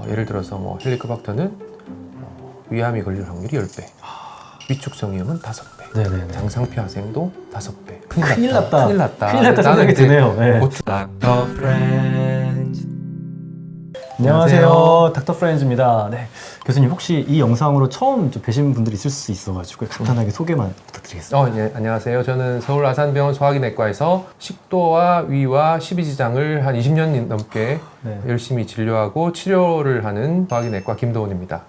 예를 들어서 뭐 헬리코박터는 위암이 걸릴 확률이 10배, 위축성 위험은 5배, 네네네. 장상피화생도 5배. 큰일 났다. 큰일 났다. 큰일 났다 나는 생각이 이제 드네요. 네. 닥터 프렌즈. 안녕하세요. 닥터 프렌즈입니다. 네. 교수님 혹시 이 영상으로 처음 좀 뵈신 분들이 있을 수 있어가지고 간단하게 소개만 부탁드리겠습니다. 예, 안녕하세요. 저는 서울 아산병원 소화기내과에서 식도와 위와 십이지장을 한 20년 넘게 네. 열심히 진료하고 치료를 하는 소화기내과 김도훈입니다.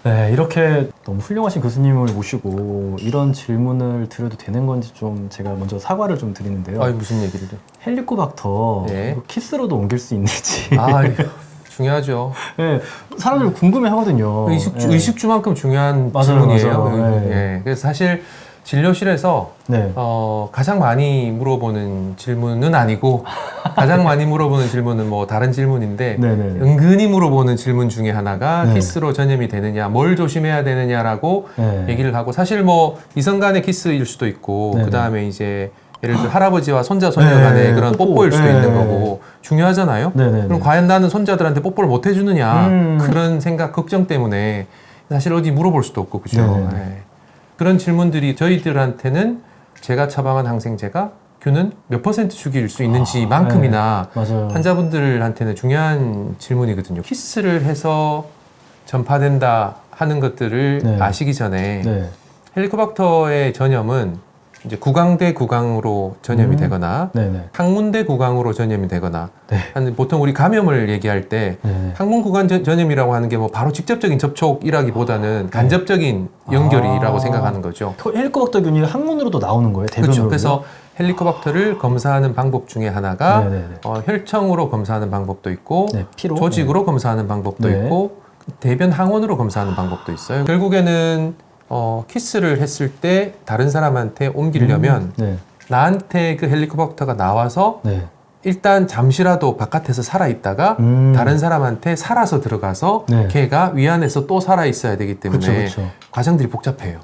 네, 이렇게 너무 훌륭하신 교수님을 모시고 이런 질문을 드려도 되는 건지 좀 제가 먼저 사과를 좀 드리는데요. 무슨 얘기를? 헬리코박터 네. 키스로도 옮길 수 있는지. 중요하죠. 네, 사람들 궁금해 하거든요. 의식주만큼 중요한 맞아요, 질문이에요. 맞아요. 네. 예. 그래서 사실 진료실에서 네. 가장 많이 물어보는 질문은 아니고 가장 많이 물어보는 질문은 뭐 다른 질문인데 네네. 은근히 물어보는 질문 중에 하나가 네. 키스로 전염이 되느냐, 뭘 조심해야 되느냐라고 네. 얘기를 하고, 사실 뭐 이성 간의 키스일 수도 있고 네네. 그 다음에 이제 예를 들어 할아버지와 손자 소녀 네, 간의 그런 뽀뽀. 뽀뽀일 수도 네. 있는 거고 중요하잖아요. 네네네. 그럼 과연 나는 손자들한테 뽀뽀를 못 해주느냐, 그런 생각, 걱정 때문에 사실 어디 물어볼 수도 없고, 그죠? 네네네. 네. 그런 질문들이 저희들한테는 제가 처방한 항생제가 균은 몇 % 죽일 수 있는지만큼이나 맞아요. 환자분들한테는 중요한 질문이거든요. 키스를 해서 전파된다 하는 것들을 네. 아시기 전에 네. 헬리코박터의 전염은 이제 구강대 구강으로 전염이 되거나 네네. 항문대 구강으로 전염이 되거나, 네. 보통 우리 감염을 얘기할 때 네네. 항문 구강 전염이라고 하는 게 뭐 바로 직접적인 접촉이라기보다는 간접적인 연결이라고 생각하는 거죠. 헬리코박터균이 항문으로도 나오는 거예요? 대변으로? 그렇죠. 그래서 헬리코박터를 검사하는 방법 중에 하나가 네네네. 혈청으로 검사하는 방법도 있고, 네, 피로? 조직으로 검사하는 방법도 네. 있고, 대변 항원으로 검사하는 방법도 있어요. 결국에는 키스를 했을 때 다른 사람한테 옮기려면 네. 나한테 그 헬리코박터가 나와서 네. 일단 잠시라도 바깥에서 살아있다가 다른 사람한테 살아서 들어가서 네. 걔가 위 안에서 또 살아있어야 되기 때문에 그쵸. 과정들이 복잡해요.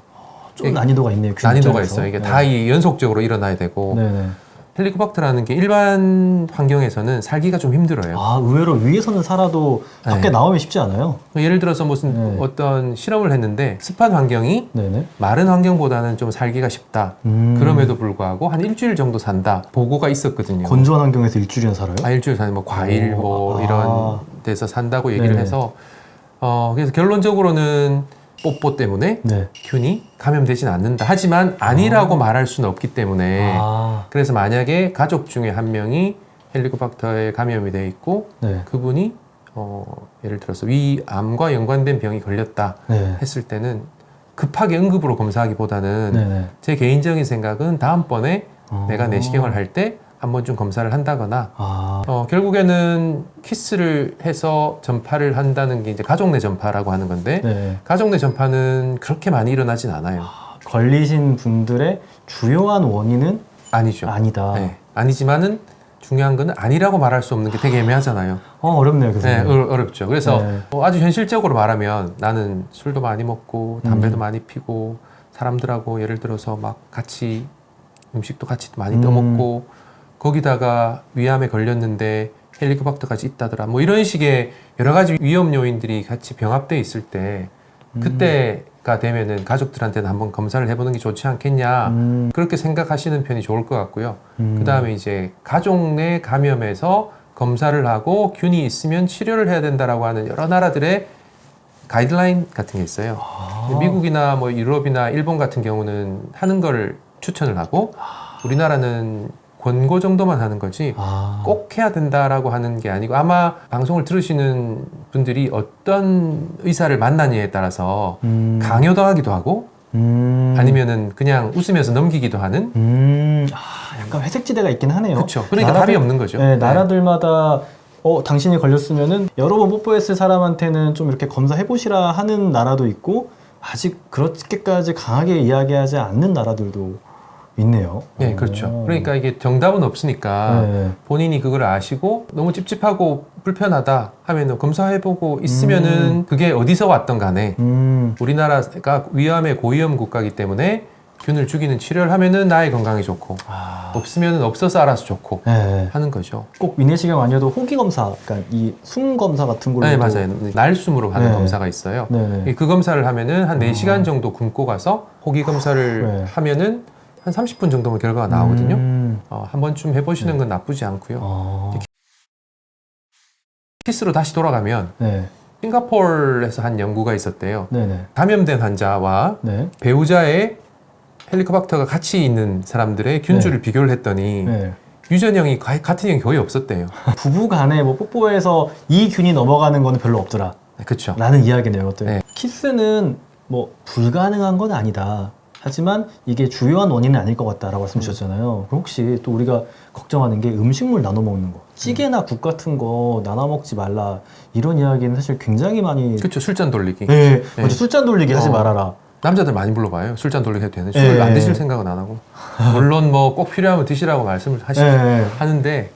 좀 난이도가 있네요. 균 난이도가 입장에서. 있어요. 이게 네. 다 연속적으로 일어나야 되고, 네네. 헬리코박터라는 게 일반 환경에서는 살기가 좀 힘들어요. 아, 의외로 위에서는 살아도 밖에 네. 나오면 쉽지 않아요? 예를 들어서 무슨 네. 어떤 실험을 했는데 습한 환경이 네네. 마른 환경보다는 좀 살기가 쉽다. 그럼에도 불구하고 한 일주일 정도 산다 보고가 있었거든요. 건조한 환경에서 일주일이나 살아요? 일주일 사는 뭐 과일 뭐 이런 데서 산다고 얘기를 네네. 해서 그래서 결론적으로는 뽀뽀 때문에 네. 균이 감염되진 않는다. 하지만 아니라고 말할 수는 없기 때문에 그래서 만약에 가족 중에 한 명이 헬리코박터에 감염이 돼 있고 네. 그분이 예를 들어서 위암과 연관된 병이 걸렸다 네. 했을 때는 급하게 응급으로 검사하기보다는 네네. 제 개인적인 생각은 다음번에 아. 내가 내시경을 할 때 한번 좀 검사를 한다거나 아. 결국에는 키스를 해서 전파를 한다는 게 이제 가족 내 전파라고 하는 건데 네. 가족 내 전파는 그렇게 많이 일어나진 않아요. 걸리신 분들의 주요한 원인은 아니죠. 아니다. 네. 아니지만은 중요한 거는 아니라고 말할 수 없는 게 되게 애매하잖아요. 어렵네요, 네, 교수님. 어렵죠. 그래서 네. 아주 현실적으로 말하면 나는 술도 많이 먹고 담배도 많이 피고 사람들하고 예를 들어서 막 같이 음식도 같이 많이 떠먹고 거기다가 위암에 걸렸는데 헬리코박터까지 있다더라. 뭐 이런 식의 여러 가지 위험 요인들이 같이 병합돼 있을 때 그때가 되면은 가족들한테는 한번 검사를 해보는 게 좋지 않겠냐. 그렇게 생각하시는 편이 좋을 것 같고요. 그 다음에 이제 가족 내 감염에서 검사를 하고 균이 있으면 치료를 해야 된다라고 하는 여러 나라들의 가이드라인 같은 게 있어요. 미국이나 뭐 유럽이나 일본 같은 경우는 하는 걸 추천을 하고 우리나라는 권고 정도만 하는 거지 꼭 해야 된다라고 하는 게 아니고, 아마 방송을 들으시는 분들이 어떤 의사를 만나냐에 따라서 강요당하기도 하고 아니면은 그냥 웃으면서 넘기기도 하는 약간 회색지대가 있긴 하네요. 그렇죠. 그러니까 답이 없는 거죠. 네, 나라들마다 당신이 걸렸으면은 여러 번 뽀뽀했을 사람한테는 좀 이렇게 검사해보시라 하는 나라도 있고 아직 그렇게까지 강하게 이야기하지 않는 나라들도 있네요. 네, 그렇죠. 그러니까 이게 정답은 없으니까 네. 본인이 그걸 아시고 너무 찝찝하고 불편하다 하면 검사해보고 있으면은 그게 어디서 왔던 간에 우리나라가 위암의 고위험 국가이기 때문에 균을 죽이는 치료를 하면은 나의 건강이 좋고 아. 없으면은 없어서 알아서 좋고 네. 하는 거죠. 꼭 위내시경 아니어도 호기 검사, 그러니까 이 숨 검사 같은 걸로. 네, 맞아요. 날숨으로 하는 네. 검사가 있어요. 네. 그 검사를 하면은 한 4시간 정도 굶고 가서 호기 검사를 네. 하면은 한 30분 정도면 결과가 나오거든요. 음. 한 번쯤 해보시는 건 나쁘지 않고요. 어. 키스로 다시 돌아가면 네. 싱가포르에서 한 연구가 있었대요. 네네. 감염된 환자와 네. 배우자의 헬리코박터가 같이 있는 사람들의 균주를 비교를 했더니 네. 유전형이 같은 형이 거의 없었대요. 부부 간에 뭐 뽀뽀해서 이 균이 넘어가는 거는 별로 없더라. 그렇죠. 라는 이야기네요. 이것도. 네. 키스는 뭐 불가능한 건 아니다. 하지만 이게 주요한 원인은 아닐 것 같다라고 말씀 주셨잖아요. 그럼 혹시 또 우리가 걱정하는 게 음식물 나눠 먹는 거, 찌개나 국 같은 거 나눠 먹지 말라 이런 이야기는 사실 굉장히 많이. 그렇죠. 술잔 돌리기. 네, 네. 먼저 술잔 돌리기 하지 어. 말아라. 남자들 많이 불러봐요. 술잔 돌리기 해도 되는. 네. 술 안 드실 생각은 안 하고. 물론 뭐 꼭 필요하면 드시라고 말씀을 네. 하는데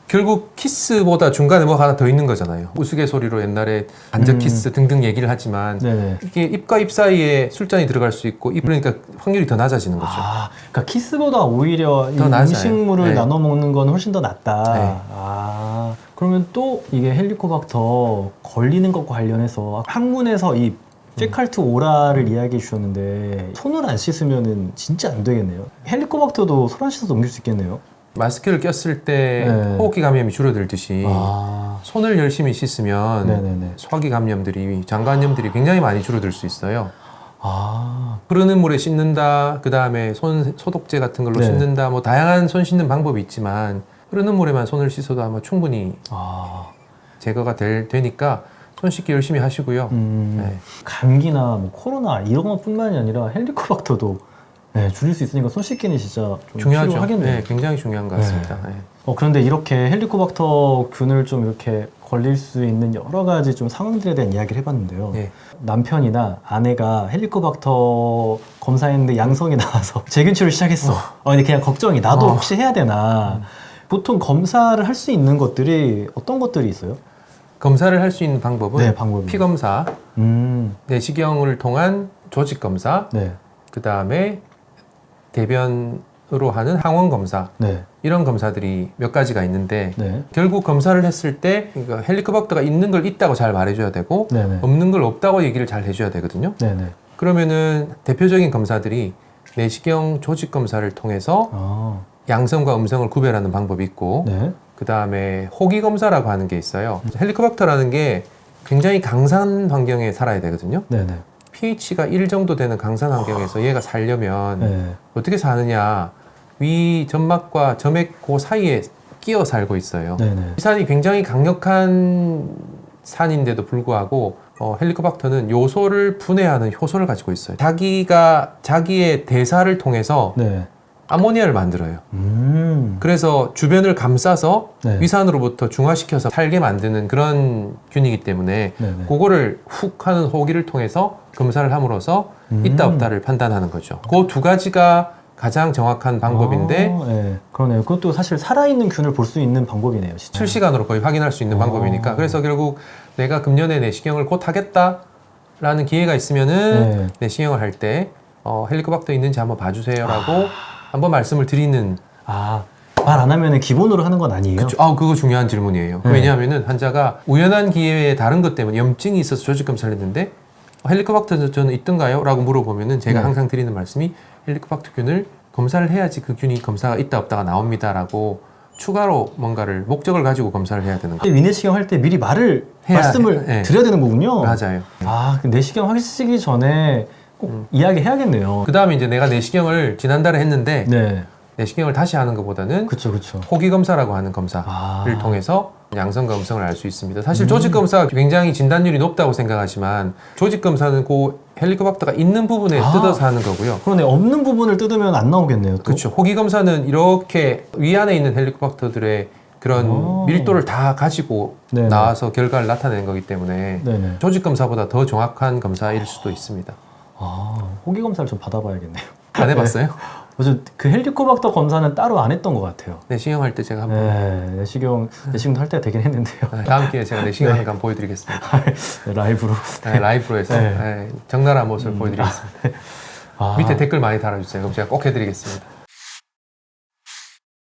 결국 키스보다 중간에 뭐가 하나 더 있는 거잖아요. 우스갯소리로 옛날에 간접 키스 등등 얘기를 하지만 네네. 이게 입과 입 사이에 술잔이 들어갈 수 있고 입 그러니까 확률이 더 낮아지는 거죠. 아, 그러니까 키스보다 오히려 이 더 낮아요. 음식물을 네. 나눠 먹는 건 훨씬 더 낫다. 네. 아, 그러면 또 이게 헬리코박터 걸리는 것과 관련해서 학문에서 이 페칼트 오라를 이야기해 주셨는데 손을 안 씻으면은 진짜 안 되겠네요. 헬리코박터도 손 안 씻어서 옮길 수 있겠네요. 마스크를 꼈을 때 네. 호흡기 감염이 줄어들듯이 아, 손을 열심히 씻으면 네네네. 소화기 감염들이 장관염들이 굉장히 많이 줄어들 수 있어요. 아, 흐르는 물에 씻는다, 그 다음에 손 소독제 같은 걸로 네. 씻는다, 뭐 다양한 손 씻는 방법이 있지만 흐르는 물에만 손을 씻어도 아마 충분히 아, 제거가 되니까 손 씻기 열심히 하시고요. 네. 감기나 뭐 코로나 이런 것뿐만이 아니라 헬리코박터도 네, 줄일 수 있으니까 손 씻기는 진짜 좀 중요하죠. 필요하겠네요. 네, 굉장히 중요한 것 같습니다. 네. 그런데 이렇게 헬리코박터 균을 좀 이렇게 걸릴 수 있는 여러 가지 좀 상황들에 대한 이야기를 해봤는데요. 네. 남편이나 아내가 헬리코박터 검사했는데 양성이 나와서 재균치료를 시작했어. 근데 그냥 걱정이 나도 혹시 해야 되나. 보통 검사를 할 수 있는 것들이 어떤 것들이 있어요? 검사를 할 수 있는 방법은 네, 방법이. 피 검사, 내시경을 통한 조직 검사, 네. 그 다음에 대변으로 하는 항원 검사 네. 이런 검사들이 몇 가지가 있는데 네. 결국 검사를 했을 때 그러니까 헬리코박터가 있는 걸 있다고 잘 말해줘야 되고 네네. 없는 걸 없다고 얘기를 잘 해줘야 되거든요. 네네. 그러면은 대표적인 검사들이 내시경 조직 검사를 통해서 아. 양성과 음성을 구별하는 방법이 있고 네. 그 다음에 호기 검사라고 하는 게 있어요. 헬리코박터라는 게 굉장히 강산 환경에 살아야 되거든요. 네네. pH가 1 정도 되는 강산 환경에서 얘가 살려면 네. 어떻게 사느냐, 위 점막과 점액 그 사이에 끼어 살고 있어요. 네네. 이 산이 굉장히 강력한 산인데도 불구하고 헬리코박터는 요소를 분해하는 효소를 가지고 있어요. 자기가 자기의 대사를 통해서 네. 아모니아를 만들어요. 그래서 주변을 감싸서 네. 위산으로부터 중화시켜서 살게 만드는 그런 균이기 때문에 네네. 그거를 훅 하는 호기를 통해서 검사를 함으로써 있다 없다를 판단하는 거죠. 그 두 가지가 가장 정확한 방법인데 네. 그러네요. 그것도 사실 살아있는 균을 볼 수 있는 방법이네요. 진짜. 실시간으로 거의 확인할 수 있는 방법이니까 그래서 결국 내가 금년에 내시경을 곧 하겠다라는 기회가 있으면은 네. 내시경을 할 때 헬리코박터 있는지 한번 봐주세요라고 한번 말씀을 드리는. 말 안 하면 기본으로 하는 건 아니에요. 그거 중요한 질문이에요. 네. 왜냐하면은 환자가 우연한 기회에 다른 것 때문에 염증이 있어서 조직 검사를 했는데 헬리코박터 저는 있던가요? 라고 물어보면은 제가 네. 항상 드리는 말씀이 헬리코박터 균을 검사를 해야지 그 균이 검사가 있다 없다가 나옵니다라고 추가로 뭔가를 목적을 가지고 검사를 해야 되는 거예요. 위내시경 할 때 미리 말씀을 네. 드려야 되는 거군요. 맞아요. 그 내시경 하시기 전에 꼭 이야기해야겠네요. 그 다음에 이제 내가 내시경을 지난달에 했는데 네. 내시경을 다시 하는 것보다는 그쵸, 그쵸. 호기 검사라고 하는 검사를 통해서 양성과 음성을 알 수 있습니다. 사실 조직 검사가 굉장히 진단율이 높다고 생각하지만 조직 검사는 그 헬리코박터가 있는 부분에 뜯어서 하는 거고요. 그러네. 없는 부분을 뜯으면 안 나오겠네요. 또. 그렇죠. 호기 검사는 이렇게 위 안에 있는 헬리코박터들의 그런 밀도를 다 가지고 네네. 나와서 결과를 나타내는 거기 때문에 네네. 조직 검사보다 더 정확한 검사일 수도 있습니다. 호기 검사를 좀 받아봐야겠네요. 안 해봤어요? 맞아. 그 헬리코박터 검사는 따로 안 했던 것 같아요. 내시경 할 때 제가 한번 네, 내시경도 할 때가 되긴 했는데요. 다음 기회에 제가 내시경 하는 거 한번 보여드리겠습니다. 네, 라이브로. 네, 라이브로 해서 네. 네, 적나라한 모습을 보여드리겠습니다. 밑에 댓글 많이 달아주세요. 그럼 제가 꼭 해드리겠습니다.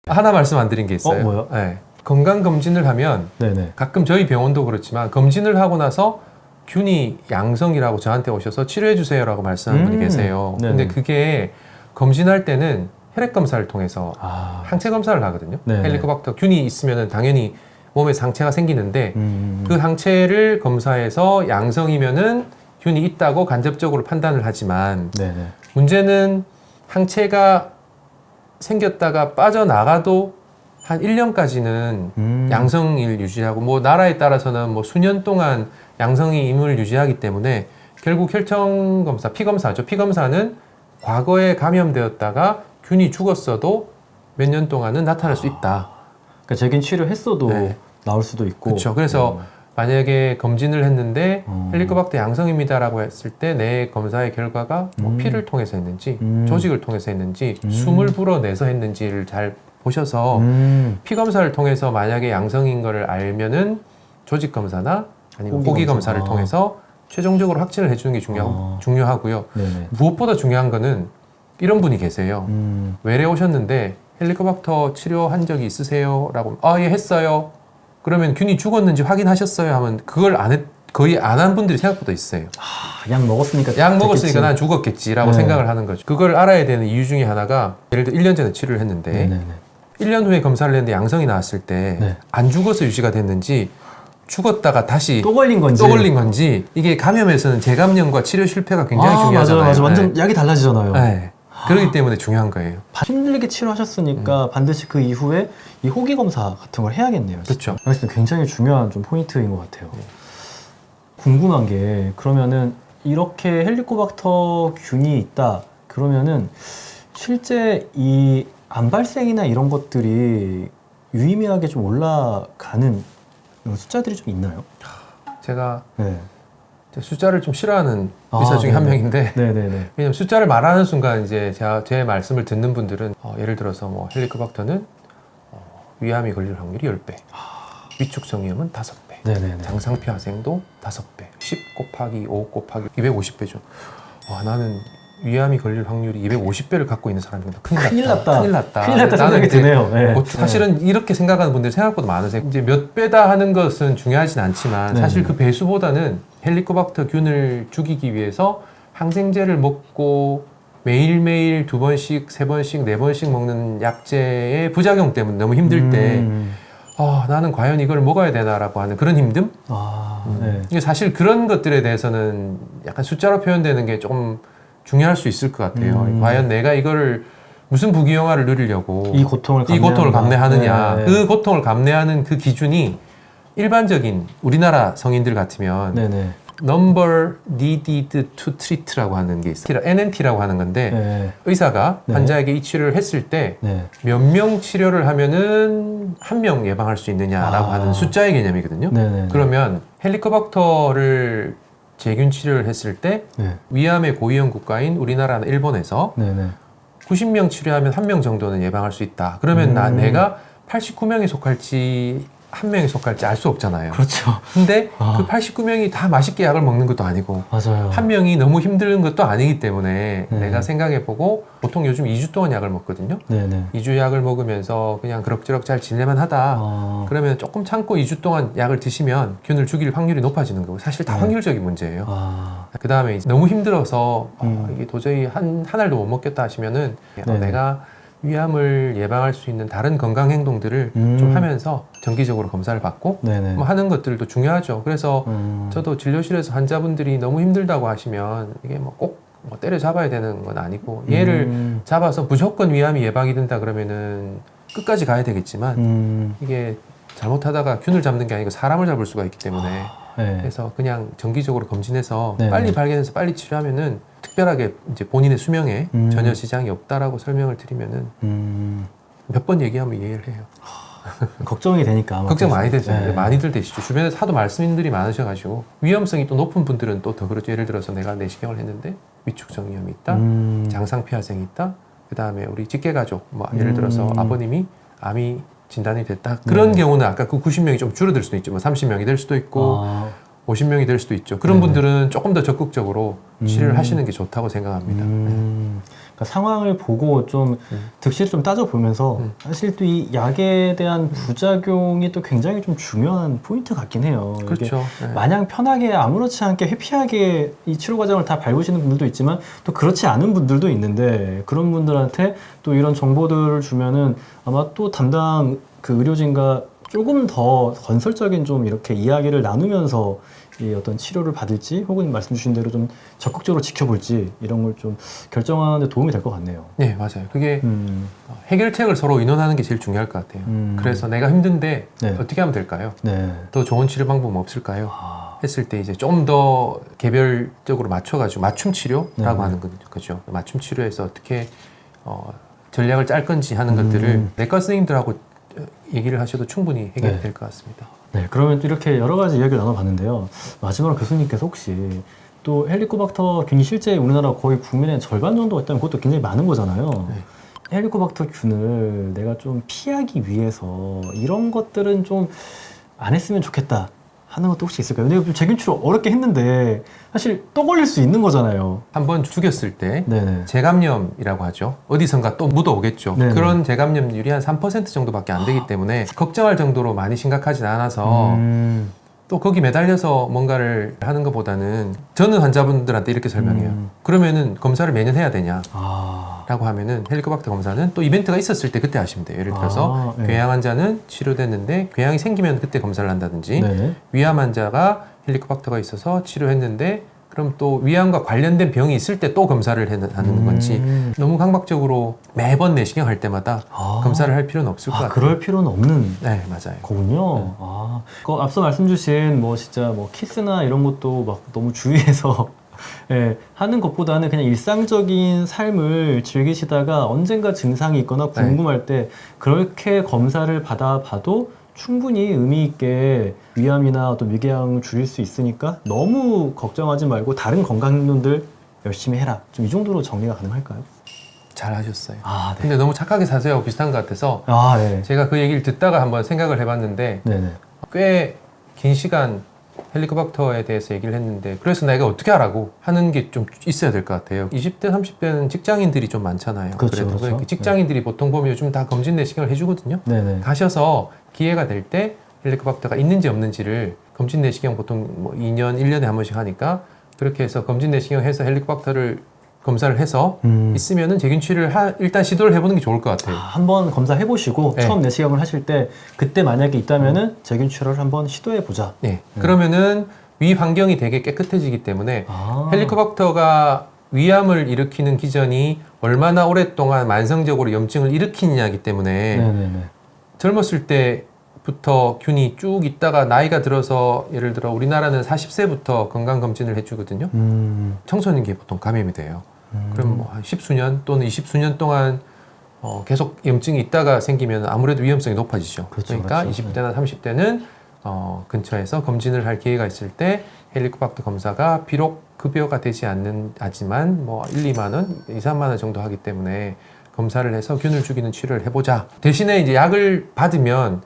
하나 말씀 안 드린 게 있어요. 뭐요? 네. 건강검진을 하면 네네. 가끔 저희 병원도 그렇지만 검진을 하고 나서 균이 양성이라고 저한테 오셔서 치료해주세요라고 말씀하는 분이 계세요. 네네. 근데 그게 검진할 때는 혈액 검사를 통해서 항체 검사를 하거든요. 네네. 헬리코박터 균이 있으면 당연히 몸에 상체가 생기는데 그 항체를 검사해서 양성이면은 균이 있다고 간접적으로 판단을 하지만 네네. 문제는 항체가 생겼다가 빠져나가도 한 1년까지는 양성을 유지하고 뭐 나라에 따라서는 뭐 수년 동안 양성임을 유지하기 때문에 결국 혈청 검사, 피 검사죠. 피 검사는 과거에 감염되었다가 균이 죽었어도 몇 년 동안은 나타날 수 있다. 그러니까 제긴 치료했어도 네. 나올 수도 있고. 그렇죠. 그래서 만약에 검진을 했는데 헬리코박터 양성입니다라고 했을 때 내 검사의 결과가 뭐 피를 통해서 했는지 조직을 통해서 했는지 숨을 불어내서 했는지를 잘 보셔서 피 검사를 통해서 만약에 양성인 거를 알면은 조직 검사나 아니면 호기 검사를 통해서 최종적으로 확진을 해주는 게 중요하고요. 네네. 무엇보다 중요한 거는 이런 분이 계세요. 외래 오셨는데 헬리코박터 치료한 적이 있으세요? 라고 예 했어요. 그러면 균이 죽었는지 확인하셨어요? 하면 그걸 거의 안 한 분들이 생각보다 있어요. 약 먹었으니까 약 먹었으니까 난 죽었겠지라고 네. 생각을 하는 거죠. 그걸 알아야 되는 이유 중에 하나가 예를 들어 1년 전에 치료를 했는데 네네네. 1년 후에 검사를 했는데 양성이 나왔을 때 안 네. 죽어서 유지가 됐는지 죽었다가 다시 또 걸린 건지 이게 감염에서는 재감염과 치료 실패가 굉장히 중요하잖아요. 맞아. 완전 약이 달라지잖아요. 네. 그렇기 때문에 중요한 거예요. 힘들게 치료하셨으니까 반드시 그 이후에 이 호기 검사 같은 걸 해야겠네요. 그렇죠. 알겠습니다. 굉장히 중요한 좀 포인트인 것 같아요. 궁금한 게 그러면은 이렇게 헬리코박터 균이 있다 그러면은 실제 이 암 발생이나 이런 것들이 유의미하게 좀 올라가는 숫자들이 좀 있나요? 제가 네. 숫자를 좀 싫어하는 의사 중에 한 명인데 네네네. 왜냐면 숫자를 말하는 순간 이제 제 말씀을 듣는 분들은 예를 들어서 뭐 헬리코박터는 위암이 걸릴 확률이 10배, 위축성위험은 5배, 네네네. 장상피화생도 5배, 10 곱하기 5 곱하기 250배죠. 나는 위암이 걸릴 확률이 250배를 갖고 있는 사람이구나. 큰일 났다. 큰일 났다 생각이 드네요. 네. 사실은 이렇게 생각하는 분들이 생각보다 많으세요. 이제 몇 배다 하는 것은 중요하진 않지만 사실 그 배수보다는 헬리코박터 균을 죽이기 위해서 항생제를 먹고 매일매일 2번씩, 3번씩, 4번씩 먹는 약제의 부작용 때문에 너무 힘들 때 나는 과연 이걸 먹어야 되나라고 하는 그런 힘듦? 네. 이게 사실 그런 것들에 대해서는 약간 숫자로 표현되는 게 조금 중요할 수 있을 것 같아요. 과연 내가 이거를 무슨 부귀영화를 누리려고 이 고통을 감내하느냐. 네. 그 고통을 감내하는 그 기준이 일반적인 우리나라 성인들 같으면 네네. number needed to treat라고 하는 게 있어요. NNT라고 하는 건데 네. 의사가 네. 환자에게 이 치료를 했을 때 네. 몇 명 치료를 하면은 한 명 예방할 수 있느냐라고 하는 숫자의 개념이거든요. 네네. 그러면 헬리코박터를 제균 치료를 했을 때 네. 위암의 고위험 국가인 우리나라나 일본에서 네네. 90명 치료하면 한 명 정도는 예방할 수 있다. 그러면 내가 89명에 속할지 한 명에 속할지 알 수 없잖아요. 그렇죠. 근데 그 89명이 다 맛있게 약을 먹는 것도 아니고 맞아요. 한 명이 너무 힘든 것도 아니기 때문에 네. 내가 생각해보고 보통 요즘 2주 동안 약을 먹거든요. 네네. 2주 약을 먹으면서 그냥 그럭저럭 잘 지낼만 하다. 그러면 조금 참고 2주 동안 약을 드시면 균을 죽일 확률이 높아지는 거고 사실 다 확률적인 문제예요. 그 다음에 너무 힘들어서 이게 도저히 한 알도 못 먹겠다 하시면은 내가 위암을 예방할 수 있는 다른 건강 행동들을 좀 하면서 정기적으로 검사를 받고 네네. 뭐 하는 것들도 중요하죠. 그래서 저도 진료실에서 환자분들이 너무 힘들다고 하시면 이게 뭐 꼭 뭐 때려잡아야 되는 건 아니고 얘를 잡아서 무조건 위암이 예방이 된다 그러면은 끝까지 가야 되겠지만 이게 잘못하다가 균을 잡는 게 아니고 사람을 잡을 수가 있기 때문에 네. 그래서 그냥 정기적으로 검진해서 네네. 빨리 발견해서 빨리 치료하면은 특별하게 이제 본인의 수명에 전혀 지장이 없다라고 설명을 드리면은 몇 번 얘기하면 이해를 해요. 걱정이 되니까 아마 걱정 많이 되죠. 네. 많이들 되시죠. 주변에서 하도 말씀인들이 많으셔가지고 위험성이 또 높은 분들은 또 더 그렇죠. 예를 들어서 내가 내시경을 했는데 위축성 위험이 있다, 장상피화생이 있다. 그 다음에 우리 직계가족, 뭐 예를 들어서 아버님이 암이 진단이 됐다. 그런 경우는 아까 그 90명이 좀 줄어들 수도 있죠. 뭐 30명이 될 수도 있고 50명이 될 수도 있죠. 그런 분들은 조금 더 적극적으로 치료를 하시는 게 좋다고 생각합니다. 그러니까 상황을 보고 좀 득실을 좀 따져보면서 사실 또 이 약에 대한 부작용이 또 굉장히 좀 중요한 포인트 같긴 해요. 이게 그렇죠. 네. 마냥 편하게 아무렇지 않게 회피하게 이 치료 과정을 다 밟으시는 분들도 있지만 또 그렇지 않은 분들도 있는데 그런 분들한테 또 이런 정보들을 주면은 아마 또 담당 그 의료진과 조금 더 건설적인 좀 이렇게 이야기를 나누면서 이 어떤 치료를 받을지 혹은 말씀 주신 대로 좀 적극적으로 지켜볼지 이런 걸 좀 결정하는 데 도움이 될 것 같네요. 네, 맞아요. 그게 해결책을 서로 의논하는 게 제일 중요할 것 같아요. 그래서 내가 힘든데 네. 어떻게 하면 될까요? 네. 더 좋은 치료 방법 없을까요? 했을 때 이제 좀 더 개별적으로 맞춰가지고 맞춤 치료라고 네. 하는 거죠. 맞춤 치료에서 어떻게 전략을 짤 건지 하는 것들을 내과 선생님들하고 얘기를 하셔도 충분히 해결될 네. 것 같습니다. 네, 그러면 또 이렇게 여러 가지 이야기를 나눠봤는데요. 마지막으로 교수님께서 혹시 또 헬리코박터 균이 실제 우리나라 거의 국민의 절반 정도가 있다면 그것도 굉장히 많은 거잖아요. 네. 헬리코박터 균을 내가 좀 피하기 위해서 이런 것들은 좀 안 했으면 좋겠다 하는 것도 혹시 있을까요? 근데 재균치료 어렵게 했는데 사실 또 걸릴 수 있는 거잖아요. 한번 죽였을 때 네네. 재감염이라고 하죠. 어디선가 또 묻어오겠죠. 네네. 그런 재감염률이 한 3% 정도밖에 안 되기 때문에 걱정할 정도로 많이 심각하진 않아서 또 거기 매달려서 뭔가를 하는 것보다는 저는 환자분들한테 이렇게 설명해요. 그러면은 검사를 매년 해야 되냐? 라고 하면은 헬리코박터 검사는 또 이벤트가 있었을 때 그때 하시면 돼요. 예를 들어서 네. 궤양 환자는 치료됐는데 궤양이 생기면 그때 검사를 한다든지 네네. 위암 환자가 헬리코박터가 있어서 치료했는데 그럼 또 위암과 관련된 병이 있을 때 또 검사를 하는 건지 너무 강박적으로 매번 내시경 할 때마다 검사를 할 필요는 없을 것 같아요. 그럴 필요는 없는 네, 맞아요. 거군요. 그 앞서 말씀 주신 뭐 진짜 뭐 키스나 이런 것도 막 너무 주의해서 예, 하는 것보다는 그냥 일상적인 삶을 즐기시다가 언젠가 증상이 있거나 궁금할 때 그렇게 검사를 받아봐도 충분히 의미 있게 위암이나 어떤 위궤양을 줄일 수 있으니까 너무 걱정하지 말고 다른 건강 행동들 열심히 해라. 좀 이 정도로 정리가 가능할까요? 잘 하셨어요. 네. 근데 너무 착하게 사세요. 비슷한 것 같아서 네. 제가 그 얘기를 듣다가 한번 생각을 해봤는데 네네. 꽤 긴 시간 헬리코박터에 대해서 얘기를 했는데 그래서 내가 어떻게 하라고 하는 게 좀 있어야 될 것 같아요. 20대, 30대는 직장인들이 좀 많잖아요. 그렇죠, 그래도 그렇죠. 직장인들이 보통 보면 요즘 다 검진 내시경을 해주거든요. 네네. 가셔서 기회가 될 때 헬리코박터가 있는지 없는지를 검진 내시경 보통 뭐 2년, 1년에 한 번씩 하니까 그렇게 해서 검진 내시경 해서 헬리코박터를 검사를 해서 있으면은 재균치를 일단 시도를 해보는 게 좋을 것 같아요. 한번 검사해보시고 네. 처음 내시경을 하실 때 그때 만약에 있다면은 재균치료를 한번 시도해보자. 네. 그러면은 위 환경이 되게 깨끗해지기 때문에 헬리코박터가 위암을 일으키는 기전이 얼마나 오랫동안 만성적으로 염증을 일으키느냐기 때문에 네네네. 젊었을 때부터 균이 쭉 있다가 나이가 들어서 예를 들어 우리나라는 40세부터 건강검진을 해주거든요. 청소년기에 보통 감염이 돼요. 그럼 뭐 한 10수년 또는 20수년 동안 계속 염증이 있다가 생기면 아무래도 위험성이 높아지죠. 그렇죠, 그러니까 그렇죠. 20대나 30대는 근처에서 검진을 할 기회가 있을 때 헬리코박터 검사가 비록 급여가 되지 않지만 뭐 1, 2만 원, 2, 3만 원 정도 하기 때문에 검사를 해서 균을 죽이는 치료를 해보자. 대신에 이제 약을 받으면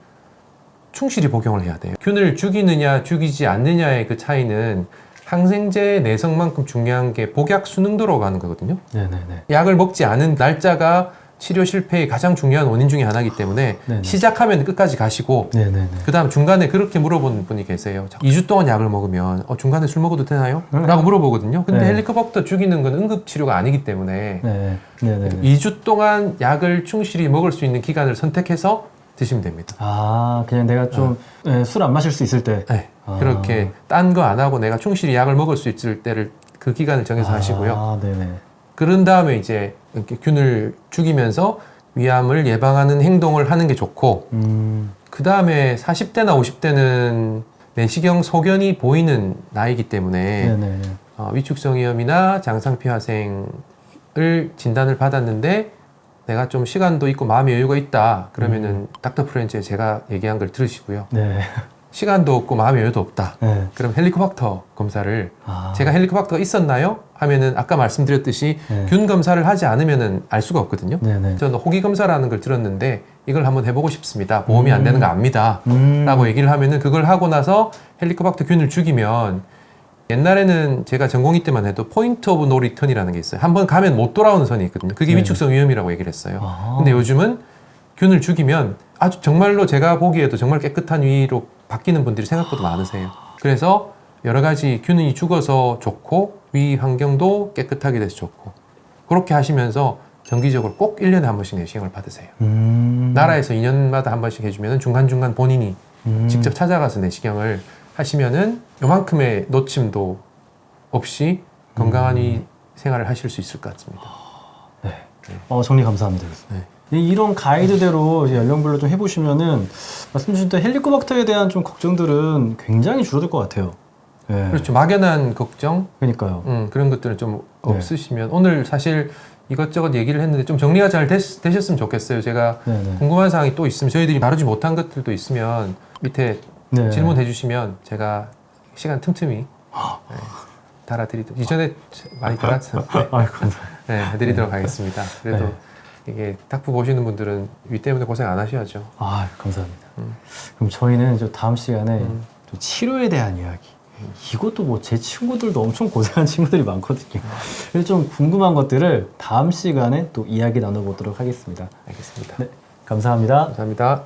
충실히 복용을 해야 돼요. 균을 죽이느냐 죽이지 않느냐의 그 차이는 항생제 내성만큼 중요한 게 복약 수능도라고 하는 거거든요. 네네네. 약을 먹지 않은 날짜가 치료 실패의 가장 중요한 원인 중에 하나이기 때문에 네네. 시작하면 끝까지 가시고 네네네. 그 다음 중간에 그렇게 물어보는 분이 계세요. 2주 동안 약을 먹으면 중간에 술 먹어도 되나요? 라고 물어보거든요. 근데 네. 헬리코박터 죽이는 건 응급치료가 아니기 때문에 네. 네네네. 2주 동안 약을 충실히 먹을 수 있는 기간을 선택해서 드시면 됩니다. 그냥 내가 좀 술 안 마실 수 있을 때. 네. 그렇게 딴 거 안 하고 내가 충실히 약을 먹을 수 있을 때를 그 기간을 정해서 하시고요. 네네. 그런 다음에 이제 이렇게 균을 죽이면서 위암을 예방하는 행동을 하는 게 좋고 그 다음에 40대나 50대는 내시경 소견이 보이는 나이기 때문에 네네. 위축성위염이나 장상피화생을 진단을 받았는데 내가 좀 시간도 있고 마음의 여유가 있다 그러면은 닥터 프렌즈에 제가 얘기한 걸 들으시고요. 네. 시간도 없고 마음의 여유도 없다. 네. 그럼 헬리코박터 검사를 제가 헬리코박터가 있었나요? 하면은 아까 말씀드렸듯이 네. 균 검사를 하지 않으면은 알 수가 없거든요. 네네. 저는 호기 검사라는 걸 들었는데 이걸 한번 해보고 싶습니다. 보험이 안 되는 거 압니다. 라고 얘기를 하면은 그걸 하고 나서 헬리코박터 균을 죽이면 옛날에는 제가 전공의 때만 해도 포인트 오브 노 리턴이라는 게 있어요. 한번 가면 못 돌아오는 선이 있거든요. 그게 네. 위축성 위험이라고 얘기를 했어요. 아. 근데 요즘은 균을 죽이면 아주 정말로 제가 보기에도 정말 깨끗한 위로 바뀌는 분들이 생각보다 많으세요. 그래서 여러 가지 균이 죽어서 좋고 위 환경도 깨끗하게 돼서 좋고 그렇게 하시면서 정기적으로 꼭 1년에 한 번씩 내시경을 받으세요. 나라에서 2년마다 한 번씩 해주면 중간중간 본인이 직접 찾아가서 내시경을 하시면은 요만큼의 놓침도 없이 건강한 위 생활을 하실 수 있을 것 같습니다. 네. 정리 감사합니다. 네. 이런 가이드대로 이제 연령별로 좀 해보시면은 말씀 주신 대 헬리코박터에 대한 좀 걱정들은 굉장히 줄어들 것 같아요. 네. 그렇죠. 막연한 걱정 그러니까요. 그런 것들은 좀 네. 없으시면 오늘 사실 이것저것 얘기를 했는데 좀 정리가 잘 되셨으면 좋겠어요. 제가 네네. 궁금한 사항이 또 있으면 저희들이 다루지 못한 것들도 있으면 밑에 네. 질문해 주시면 제가 시간 틈틈이 네, 달아드리도록 이전에 많이 달았죠. 아이고, 감사합니다. 네, 해드리도록 하겠습니다. 그래도 네. 이게 탁구 보시는 분들은 위 때문에 고생 안 하셔야죠. 감사합니다. 그럼 저희는 이제 다음 시간에 음. 좀 치료에 대한 이야기. 이것도 뭐 제 친구들도 엄청 고생한 친구들이 많거든요. 그래서 좀 궁금한 것들을 다음 시간에 또 이야기 나눠보도록 하겠습니다. 알겠습니다. 네, 감사합니다. 감사합니다.